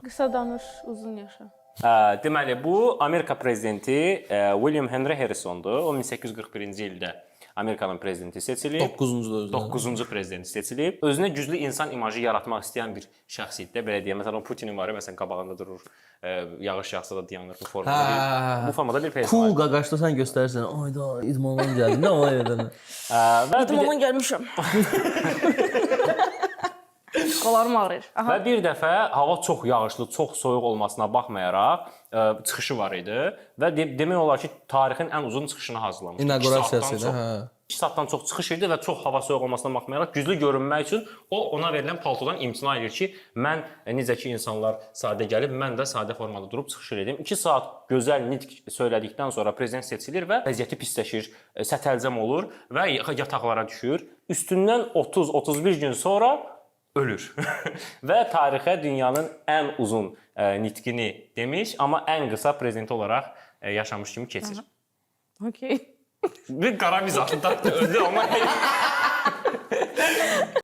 Qısa danış, uzun yaşa. Deməli, bu Amerika prezidenti William Henry Harrisondur. O 1841-ci ildə Amerikanın prezidenti seçilib. 9-cu da 9-cu prezidenti seçilib. Özünə güclü insan imajı yaratmaq istəyən bir şəxsiyyətdə, belə deyək. Məsələn, Putinin var, məsələn, qabağında durur, yağış yağsa da dayanır bu formada. Bu formada bir prezident. Cool qaqaşda sən göstərirsən. Ayda idmandan gəldim. Nə ola edəndə. İdmandan gəlmişəm. Qollarım ağrıyır. Və bir dəfə hava çox yağışlı, çox soyuq olmasına baxmayaraq çıxışı var idi və demək olar ki, tarixin ən uzun çıxışını hazırlamışdı. İnaqurasiyası idi, hə. 2 saatdan çox çıxış idi və çox hava soyuq olmasına baxmayaraq güclü görünmək üçün o ona verilən paltodan imtina edir ki, mən necə ki insanlar sadə gəlib, mən də sadə formada durub çıxış edim. 2 saat gözəl nitq söylədikdən sonra prezident seçilir və vəziyyəti pisləşir, sətəlcəm olur və yataqlara düşür. Üstündən 30-31 gün sonra ölür. Və tarixə dünyanın ən uzun nitqini demiş, amma ən qısa prezident olaraq yaşamış kimi keçir. Okey. Bir qara mizahı da öldü amma